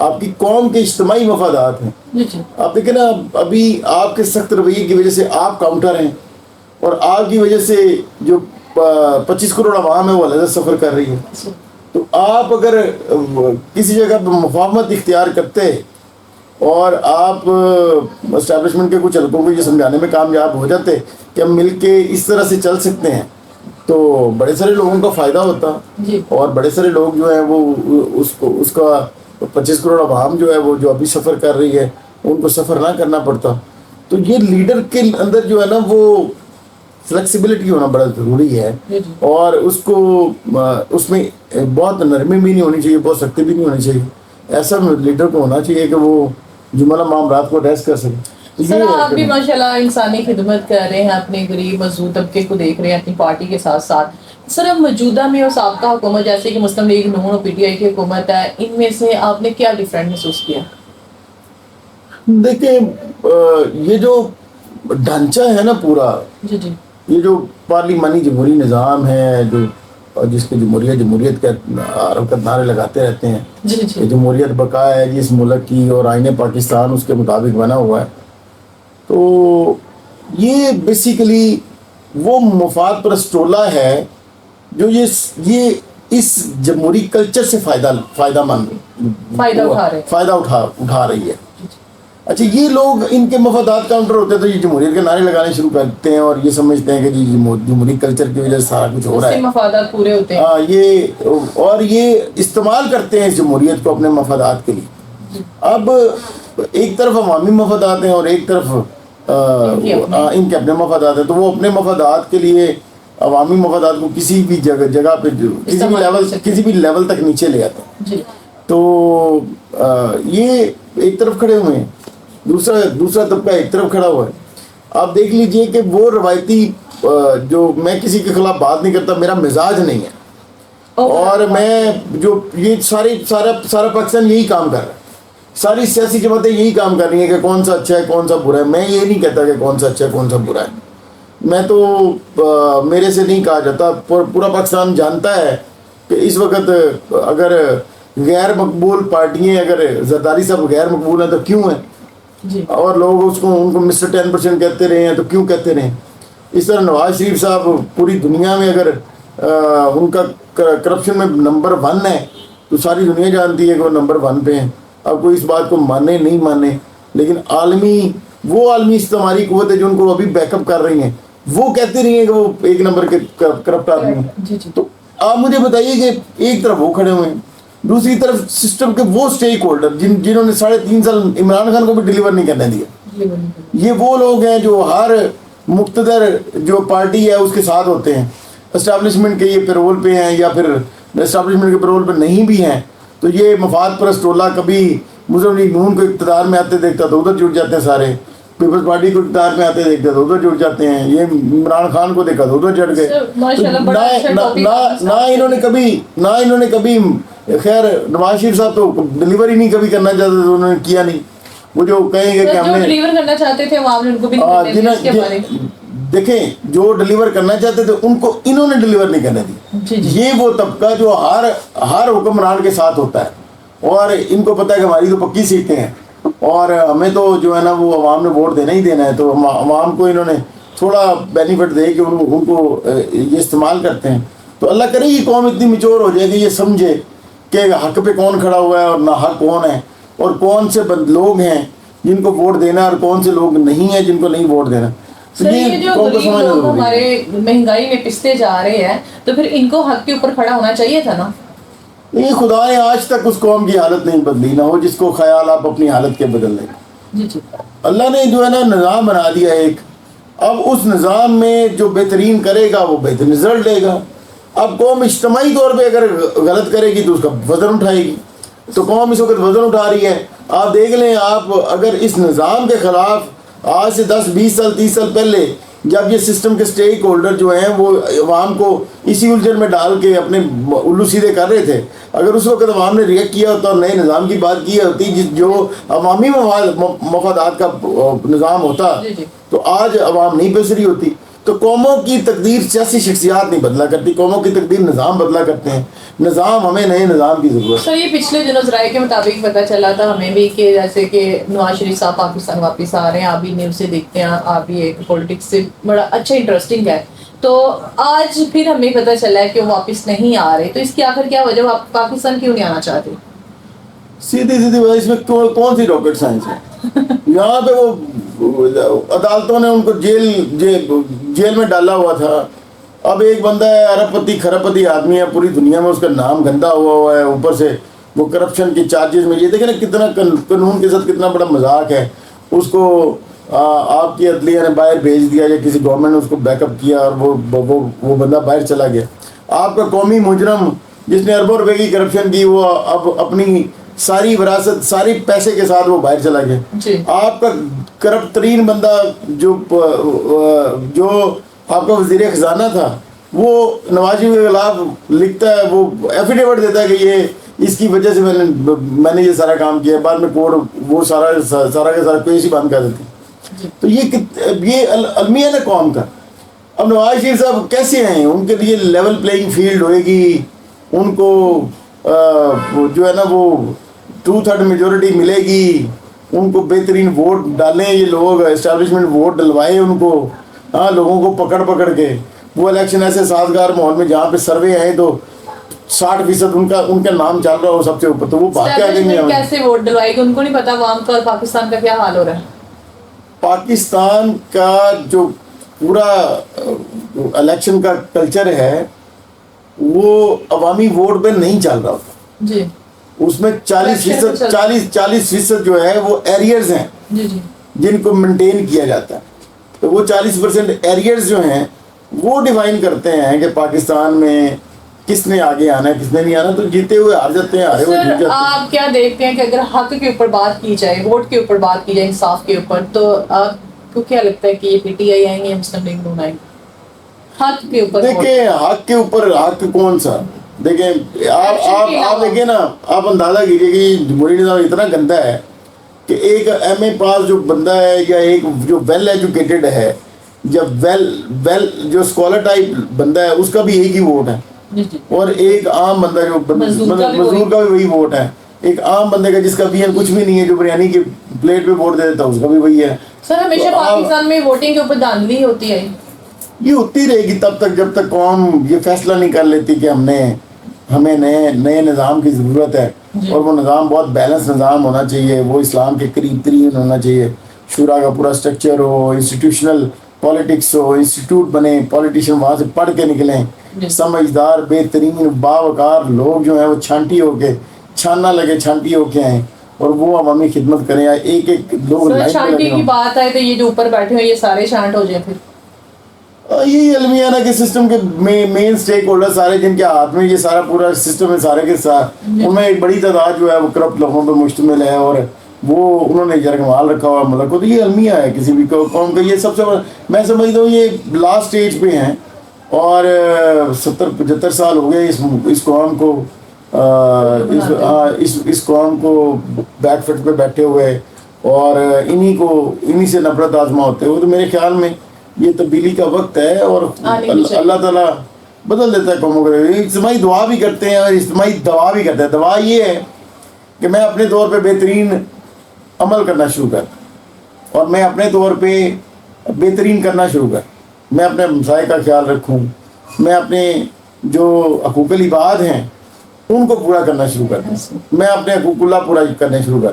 آپ کی قوم کے اجتماعی مفادات ہیں. جی جی آپ دیکھیں نا ابھی آپ کے سخت رویے کی وجہ سے آپ کاؤنٹر ہیں اور آپ کی وجہ سے جو 25 کروڑ عوام ہے وہ علیحدہ سفر کر رہی ہے. تو آپ اگر کسی جگہ پہ مفاہمت اختیار کرتے اور آپ اسٹیبلشمنٹ کے کچھ حلقوں کو یہ سمجھانے میں کامیاب ہو جاتے کہ ہم مل کے اس طرح سے چل سکتے ہیں تو بڑے سارے لوگوں کا فائدہ ہوتا جی. اور بڑے سارے لوگ جو ہیں وہ اس کا 25 کروڑ عوام جو ہے وہ جو ابھی سفر کر رہی ہے ان کو سفر نہ کرنا پڑتا. تو یہ لیڈر کے اندر جو ہے نا وہ فلیکسیبلٹی ہونا بڑا ضروری ہے اور اس کو اس میں بہت نرمی بھی نہیں ہونی چاہیے, بہت سختی بھی نہیں ہونی چاہیے. ایسا لیڈر کو ہونا چاہیے کہ وہ جملہ معاملات کو ایڈریس کر سکے. سر آپ بھی ماشاءاللہ انسانی خدمت کر رہے ہیں, اپنے غریب مظلوم طبقے کو دیکھ رہے ہیں اپنی پارٹی کے ساتھ ساتھ. سر اب موجودہ میں اور سابقہ حکومت جیسے کہ مسلم لیگ نون اور پی ٹی آئی کی حکومت ہے, ان میں سے آپ نے کیا ڈفرینٹ محسوس کیا؟ دیکھیں یہ جو ڈھانچہ ہے نا پورا, جی جی یہ جو پارلیمانی جمہوری نظام ہے جو جس کے جمہوریت کے حرکت نعرے لگاتے رہتے ہیں جی کہ جی جمہوریت بقا ہے جس ملک کی اور آئین پاکستان اس کے مطابق بنا ہوا ہے. تو یہ بیسیکلی وہ مفاد پرست ٹولہ ہے جو یہ اس جمہوری کلچر سے فائدہ اٹھا رہی ہے. اچھا یہ لوگ ان کے مفادات کاؤنٹر ہوتے ہیں تو یہ جمہوریت کے نعرے لگانے شروع کرتے ہیں اور یہ سمجھتے ہیں کہ جی جمہوری کلچر کی وجہ سے سارا کچھ ہو رہا ہے, مفادات پورے ہوتے ہیں. ہاں یہ استعمال کرتے ہیں اس جمہوریت کو اپنے مفادات کے لیے. اب ایک طرف عوامی مفادات ہیں اور ایک طرف ان کے اپنے مفادات ہیں, تو وہ اپنے مفادات کے لیے عوامی مفادات کو کسی بھی جگہ پہ کسی بھی لیول تک نیچے لے آتے ہیں. تو یہ ایک طرف کھڑے ہوئے ہیں, دوسرا طبقہ ایک طرف کھڑا ہوا ہے. آپ دیکھ لیجئے کہ وہ روایتی جو میں کسی کے خلاف بات نہیں کرتا, میرا مزاج نہیں ہے, اور میں جو یہ سارا پاکستان یہی کام کر رہا ہے, ساری سیاسی جماعتیں یہی کام کر رہی ہیں کہ کون سا اچھا ہے کون سا برا ہے. میں یہ نہیں کہتا کہ کون سا اچھا ہے کون سا برا ہے, میں تو میرے سے نہیں کہا جاتا, پورا پاکستان جانتا ہے کہ اس وقت اگر غیر مقبول پارٹیاں, اگر زرداری صاحب غیر مقبول ہیں تو کیوں ہیں, اور لوگ ان کو مسٹر 10% کہتے رہے ہیں تو کیوں کہتے رہے ہیں. اس طرح نواز شریف صاحب پوری دنیا میں اگر ان کا کرپشن میں نمبر 1 ہے تو ساری دنیا جانتی ہے کہ وہ نمبر 1 پہ ہیں. اب کوئی اس بات کو مانے نہیں مانے, لیکن عالمی استعماری قوت ہے جو ان کو ابھی بیک اپ کر رہی ہیں, وہ کہتے رہی ہیں کہ وہ 1 نمبر کے کرپٹ آدمی ہیں. تو آپ مجھے بتائیے کہ ایک طرف وہ کھڑے ہوئے ہیں, دوسری طرف سسٹم کے وہ سٹیک ہولڈر جنہوں نے 3.5 سال عمران خان کو بھی ڈیلیور نہیں کرنے دیا, یہ وہ لوگ ہیں جو ہر مقتدر جو پارٹی ہے اس کے ساتھ ہوتے ہیں. اسٹیبلشمنٹ کے یہ پیرول پہ ہیں یا پھر اسٹیبلشمنٹ کے پیرول پہ نہیں بھی ہیں, تو یہ مفاد پرست ٹولہ کبھی مسلم لیگ نون کو اقتدار میں آتے دیکھتا تو ادھر جڑ جاتے ہیں, سارے پیپلز پارٹی کو اقتدار میں آتے دیکھتا تو ادھر جڑ جاتے ہیں, یہ عمران خان کو دیکھا تو ادھر جڑ گئے. نہ انہوں نے کبھی خیر نواز شریف صاحب تو ڈلیور ہی نہیں کبھی کرنا چاہتے تو انہوں نے کیا نہیں. وہ جو کہیں گے کہ ہم نے ڈلیور کرنا چاہتے تھے عوام نے ان کو بھی نہیں کرنے دیا. دیکھیں جو ڈلیور کرنا چاہتے تھے ان کو انہوں نے ڈلیور نہیں کرنے دی. یہ وہ طبقہ جو ہر حکمران کے ساتھ ہوتا ہے, اور ان کو پتہ ہے کہ ہماری تو پکی سیٹیں ہیں اور ہمیں تو جو ہے نا وہ عوام نے ووٹ دینا ہی دینا ہے, تو عوام کو انہوں نے تھوڑا بینیفٹ دے کہ ان کو یہ استعمال کرتے ہیں. تو اللہ کرے یہ قوم اتنی میچور ہو جائے کہ یہ سمجھے کہ حق پہ کون کھڑا ہوا ہے اور نہ حق کون ہے, اور کون سے لوگ ہیں جن کو ووٹ دینا اور کون سے لوگ نہیں ہیں جن کو نہیں ووٹ دینا. سر یہ جو غریب لوگ ہمارے مہنگائی میں پستے جا رہے ہیں تو پھر ان کو حق کے اوپر کھڑا ہونا چاہیے تھا نا. یہ خدا نے آج تک اس قوم کی حالت نہیں بدلی, نہ ہو جس کو خیال آپ اپنی حالت کے بدل لیں. اللہ نے جو ہے نا نظام بنا دیا ایک, اب اس نظام میں جو بہترین کرے گا وہ بہترین رزلٹ دے گا. اب قوم اجتماعی طور پہ اگر غلط کرے گی تو اس کا وزن اٹھائے گی, تو قوم اس وقت وزن اٹھا رہی ہے. آپ دیکھ لیں, آپ اگر اس نظام کے خلاف آج سے 10 20 سال 30 سال پہلے جب یہ سسٹم کے سٹیک ہولڈر جو ہیں وہ عوام کو اسی الجھن میں ڈال کے اپنے الو سیدھے کر رہے تھے, اگر اس وقت عوام نے ریئیکٹ کیا ہوتا اور نئے نظام کی بات کی ہوتی جو عوامی مفادات کا نظام ہوتا تو آج عوام نہیں پیسری ہوتی. تو قوموں کی تقدیر سیاسی شخصیات نہیں بدلا کرتی، قوموں کی تقدیر نظام بدلا کرتے ہیں. نظام، ہمیں نئے نظام کی ضرورت ہے. سر یہ پچھلے دنوں ذرائع کے مطابق پتہ چلا تھا ہمیں بھی کہ جیسے کہ نواز شریف صاحب پاکستان واپس آ رہے ہیں، آپ بھی نیوز سے دیکھتے ہیں، آپ بھی ایک پولیٹکس سے بڑا اچھا انٹرسٹنگ ہے، تو آج پھر ہمیں پتہ چلا ہے کہ وہ واپس نہیں آ رہے، تو اس کی آخر کیا وجہ، آپ پاکستان کیوں نہیں آنا چاہتے؟ سیدھی وجہ اس میں کون سی راکٹ سائنس ہے؟ یہاں پہ وہ عدالتوں نے ان کو جیل میں ڈالا ہوا تھا. اب ایک بندہ ہے ارب پتی کھرب پتی آدمی ہے، پوری دنیا میں اس کا نام گندا ہوا ہے، اوپر سے وہ کرپشن کے چارجز میں. یہ دیکھیں نا کتنا قانون کے ساتھ کتنا بڑا مذاق ہے. اس کو آپ کی عدلیہ نے باہر بھیج دیا یا کسی گورنمنٹ نے اس کو بیک اپ کیا اور وہ بندہ باہر چلا گیا. آپ کا قومی مجرم جس نے اربوں روپے کی کرپشن کی، وہ اب اپنی ساری وراثت ساری پیسے کے ساتھ وہ باہر چلا گیا. آپ کا کرپٹ ترین بندہ جو آپ کا وزیر خزانہ تھا، وہ نواز شریف کے خلاف لکھتا ہے، وہ ایفیڈیوٹ دیتا ہے کہ یہ اس کی وجہ سے میں نے یہ سارا کام کیا. بعد میں کورٹ وہ سارا کا سارا کیس ہی بند کر دیتی. تو یہ المیہ ہے قوم کا. اب نواز شریف صاحب کیسے ہیں؟ ان کے لیے لیول پلینگ فیلڈ ہوئے گی، ان کو جو ہے نا وہ 2/3 میجورٹی ملے گی، ان کو بہترین ووٹ ڈالیں یہ لوگ، اسٹیبلشمنٹ ووٹ ڈلوائے ان کو، ہاں لوگوں کو پکڑ کے. وہ الیکشن ایسے سازگار ماحول میں جہاں پہ سروے آئے تو 60% ان کا نام چل رہا ہو سب سے اوپر، تو وہ بات کیا کہیں گے؟ کیسے ووٹ ڈلوائے گی؟ ان کو نہیں پتا عوام کا پاکستان کا کیا حال ہو رہا ہے. پاکستان کا جو پورا الیکشن کا کلچر ہے وہ عوامی ووٹ پہ نہیں چل رہا ہوتا جی. اس میں 40% جو ہے وہ ایریئرز ہیں جی جن کو مینٹین کیا جاتا ہے. تو وہ 40% ایریئرز جو ہیں وہ ڈیفائن کرتے ہیں کہ پاکستان میں کس نے آگے آنا ہے کس نے نہیں آنا. تو جیتے ہوئے ہار جاتے ہیں، ہارے ہوئے جیت جاتے ہیں. آپ کیا دیکھتے ہیں کہ اگر حق کے اوپر بات کی جائے، ووٹ کے اوپر بات کی جائے، انصاف کے اوپر، تو آپ کو کیا لگتا ہے کہ یہ پی ٹی آئی آئیں گے یا مسلم لیگ نون آئیں گے حق کے اوپر؟ دیکھیں حق کے اوپر حق کون سا، دیکھیں آپ دیکھیں نا، آپ اندازہ کیجیے کہ جمہوری نظام اتنا گندا ہے کہ ایک ایم اے پاس جو بندہ ہے یا ایک جو ویل ایجوکیٹڈ ہے یا ویل جو اسکالر ٹائپ بندہ ہے، اس کا بھی ایک ہی ووٹ ہے. اور ایک عام بندہ جو مزدور کا بھی وہی ووٹ ہے. ایک عام بندے کا جس کا بھی کچھ بھی نہیں ہے، جو بریانی کی پلیٹ پہ ووٹ دے دیتا ہے، اس کا بھی وہی ہے. سر ہمیشہ پاکستان میں ووٹنگ کے اوپر دھاندلی ہوتی ہے. یہ ہوتی رہے گی تب تک جب تک قوم یہ فیصلہ نہیں کر لیتی کہ ہمیں نئے نظام کی ضرورت ہے. اور وہ نظام بہت بیلنس نظام ہونا چاہیے، وہ اسلام کے قریب ترین ہونا چاہیے. شورا کا پورا سٹرکچر ہو، انسٹیٹیوشنل پالیٹکس ہو، انسٹیٹیوٹ بنے، پالیٹیشین وہاں سے پڑھ کے نکلیں، سمجھدار بہترین باوقار لوگ جو ہیں وہ چھانٹی ہو کے آئیں اور وہ عوامی خدمت کریں. ایک لوگ چھانٹی کی بات آئے تو یہ جو اوپر بیٹھے ہوئے یہ سارے شانٹ ہو جائیں. پھر یہی المیانہ کے سسٹم کے مین سٹیک ہولڈر سارے جن کے ہاتھ میں یہ سارا پورا سسٹم ہے سارے کے ساتھ، ان میں ایک بڑی تعداد جو ہے وہ کرپٹ لوگوں پہ مشتمل ہے اور وہ انہوں نے یرغمال رکھا ہوا ملک کو. تو یہ المیہ ہے کسی بھی قوم کا. یہ سب سے بڑا میں سمجھتا ہوں یہ لاسٹ اسٹیج پہ ہیں اور 70-75 سال ہو گئے اس قوم کو اس قوم کو بیک فٹ پہ بیٹھے ہوئے اور انہی سے نفرت آزما ہوتے ہوئے. تو میرے خیال میں یہ تبدیلی کا وقت ہے اور اللہ تعالیٰ بدل دیتا ہے قوموں کو. اجتماعی دعا بھی کرتے ہیں اور اجتماعی دوا بھی کرتے ہیں. دوا یہ ہے کہ میں اپنے طور پہ بہترین عمل کرنا شروع کر اور میں اپنے طور پہ بہترین کرنا شروع کر. میں اپنے مسائل کا خیال رکھوں، میں اپنے جو حقوق العباد ہیں ان کو پورا کرنا شروع کر دوں، میں اپنے حقوق اللہ پورا کرنے شروع کر.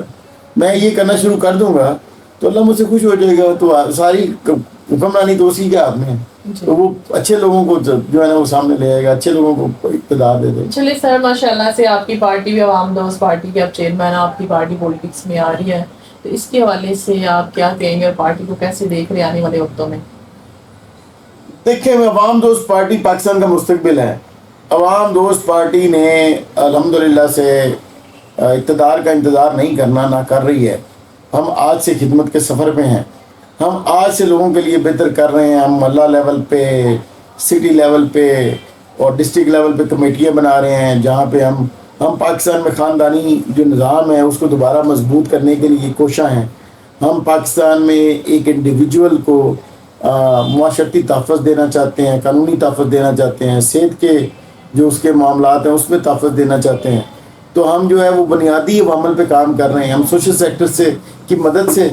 میں یہ کرنا شروع کر دوں گا تو اللہ مجھ سے خوش ہو جائے گا. تو ساری حکمرانی تو اسی کے ہاتھ میں ہے. تو وہ اچھے لوگوں کو جو ہے نا وہ سامنے لے آئے گا، اچھے لوگوں کو اقتدار دے دے. چلیے سر ماشاء اللہ سے آپ کی پارٹی بھی عوام دوست پارٹی کے اب چیئرمین، آپ کی پارٹی پولیٹکس میں آ رہی ہے، تو اس کے حوالے سے آپ کیا کہیں گے اور پارٹی کو کیسے دیکھ رہے آنے والے وقتوں میں؟ دیکھیں عوام دوست پارٹی پاکستان کا مستقبل ہے. عوام دوست پارٹی نے الحمدللہ سے اقتدار کا انتظار نہیں کرنا، نہ کر رہی ہے. ہم آج سے خدمت کے سفر پہ ہیں. ہم آج سے لوگوں کے لیے بہتر کر رہے ہیں. ہم محلہ لیول پہ، سٹی لیول پہ اور ڈسٹرکٹ لیول پہ کمیٹیاں بنا رہے ہیں جہاں پہ ہم پاکستان میں خاندانی جو نظام ہے اس کو دوبارہ مضبوط کرنے کے لیے کوشاں ہیں. ہم پاکستان میں ایک انڈیویجول کو معاشرتی تحفظ دینا چاہتے ہیں, قانونی تحفظ دینا چاہتے ہیں, صحت کے جو اس کے معاملات ہیں اس میں تحفظ دینا چاہتے ہیں. تو ہم جو ہے وہ بنیادی عوامل پہ کام کر رہے ہیں. ہم سوشل سیکٹر سے کی مدد سے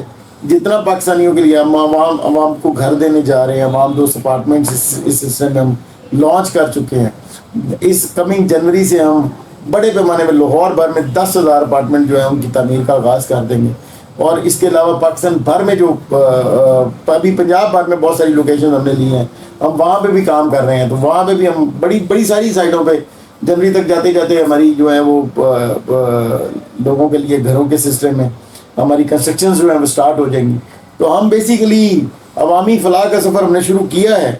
جتنا پاکستانیوں کے لیے ہم عوام کو گھر دینے جا رہے ہیں. عوام دوست اپارٹمنٹس اس سلسلے میں ہم لانچ کر چکے ہیں. اس کمنگ جنوری سے ہم بڑے پیمانے میں لاہور بھر میں 10,000 اپارٹمنٹ جو ہیں ان کی تعمیر کا آغاز کر دیں گے. اور اس کے علاوہ پاکستان بھر میں جو ابھی پنجاب بھر میں بہت ساری لوکیشن ہم نے لی ہیں, ہم وہاں پہ بھی کام کر رہے ہیں. تو وہاں پہ بھی ہم بڑی ساری سائٹوں پہ جنوری تک جاتے جاتے ہماری جو ہے وہ لوگوں کے لیے گھروں کے سلسلے میں ہماری کنسٹرکشنز جو ہیں وہ اسٹارٹ ہو جائیں گی. تو ہم بیسیکلی عوامی فلاح کا سفر ہم نے شروع کیا ہے.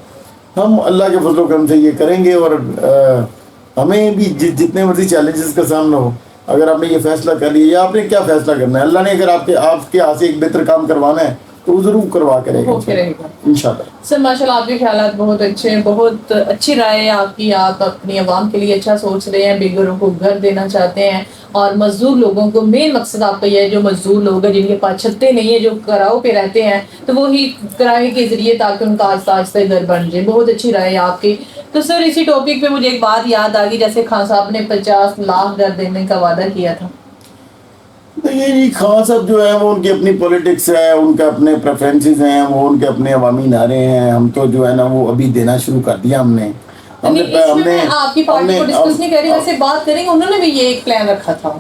ہم اللہ کے فضل و کرم سے یہ کریں گے. اور ہمیں بھی جتنے مرضی چیلنجز کا سامنا ہو, اگر آپ نے یہ فیصلہ کر لیا یا آپ نے کیا فیصلہ کرنا ہے, اللہ نے اگر آپ کے ہاتھ سے ایک بہتر کام کروانا ہے تو وہ ضرور کروا کرے گا انشاءاللہ. سر ماشاءاللہ آپ کے خیالات بہت اچھے ہیں, بہت اچھی رائے ہے آپ کی. آپ اپنی عوام کے لیے اچھا سوچ رہے ہیں, بے گھروں کو گھر دینا چاہتے ہیں, اور مزدور لوگوں کو مین مقصد آپ کا یہ ہے جو مزدور لوگ ہیں جن کے پاس چھتیں نہیں ہیں, جو کراؤ پہ رہتے ہیں, تو وہی کرائے کے ذریعے تاکہ ان کا آہستہ آہستہ گھر بن جائے. بہت اچھی رائے ہے آپ کی. تو سر اسی ٹاپک پہ مجھے ایک بات یاد آ گئی, جیسے خان صاحب نے 50 لاکھ گھر دینے کا وعدہ کیا تھا. یہ خان صاحب جو ہیں وہ ان کی اپنی پولیٹکس ہے, ان کے اپنے پریفرنسز ہیں, وہ ان کے اپنے عوامی نعرے ہیں. ہم تو جو ہے نا وہ ابھی دینا شروع کر دیا ہم نے. آپ کی پارٹی کو ڈسکس نہیں کر رہی, ویسے بات کریں گے. انہوں نے بھی یہ ایک پلان رکھا تھا.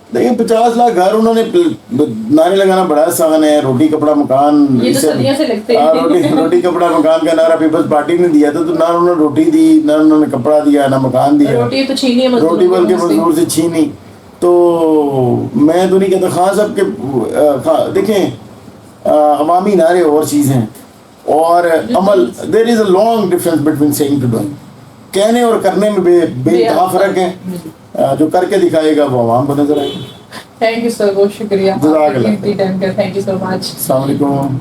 دیکھیں 50 لاکھ گھر انہوں نے نعرے لگانا بڑا آسان ہے. روٹی کپڑا مکان, یہ تو صدیوں سے لگتے ہیں. روٹی کپڑا مکان کا نعرہ پیپلز پارٹی نے دیا تھا, تو نہ انہوں نے روٹی دی, نہ انہوں نے کپڑا دیا, نہ مکان دیا. روٹی تو چھینی ہے, روٹی بلکہ مزدور سے چھینی. تو میں تو نہیں کہتا خان صاحب کے, دیکھیں عوامی نعرے اور چیز ہیں اور عمل, there is a long difference between seeing to doing. کہنے اور کرنے میں بے انتہا فرق ہے. جو کر کے دکھائے گا وہ عوام کو نظر آئے گا. تھینک یو سر, بہت شکریہ. تھینک یو سو مچ. السلام علیکم.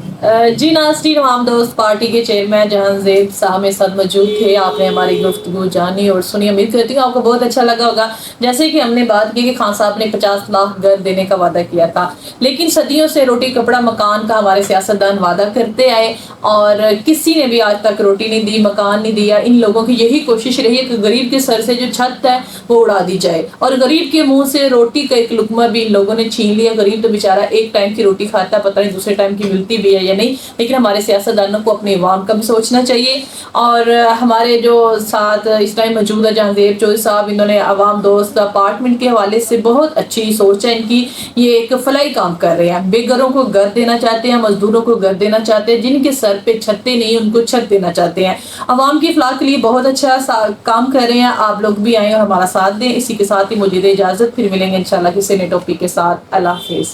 جی ناظرین, عوام دوست پارٹی کے چیئرمین جہانزیب صاحب میرے ساتھ موجود تھے. آپ نے ہماری گفتگو جانی اور سنی, امید کرتی ہوں آپ کو بہت اچھا لگا ہوگا. جیسے کہ ہم نے بات کی کہ خان صاحب نے 50 لاکھ گھر دینے کا وعدہ کیا تھا, لیکن صدیوں سے روٹی کپڑا مکان کا ہمارے سیاستدان وعدہ کرتے آئے اور کسی نے بھی آج تک روٹی نہیں دی, مکان نہیں دیا. ان لوگوں کی یہی کوشش رہی ہے کہ غریب کے سر سے جو چھت ہے وہ اڑا دی جائے, اور غریب کے منہ سے روٹی کا ایک لقمہ بھی ان لوگوں نے چھین لیا. غریب تو بیچارہ ایک ٹائم کی روٹی کھاتا ہے, پتہ نہیں دوسرے ٹائم کی ملتی بھی ہے یا نہیں. لیکن ہمارے سیاستدانوں کو اپنے عوام کا بھی سوچنا چاہیے. اور ہمارے جو ساتھ اس ٹائم موجود ہے جہانزیب چودھری صاحب, انہوں نے عوام دوست اپارٹمنٹ کے حوالے سے بہت اچھی سوچ ہے ان کی. یہ ایک فلاحی کام کر رہے ہیں, بے گھروں کو گھر دینا چاہتے ہیں, مزدوروں کو گھر دینا چاہتے ہیں, جن کے سر پہ چھتے نہیں ان کو چھت دینا چاہتے ہیں. عوام کی فلاح کے لیے بہت اچھا کام کر رہے ہیں. آپ لوگ بھی آئیں اور ہمارا ساتھ دیں. اسی کے ساتھ ہی مجھے دے اجازت, پھر ملیں گے انشاءاللہ کسی نئے ٹاپک کے ساتھ. اللہ حافظ.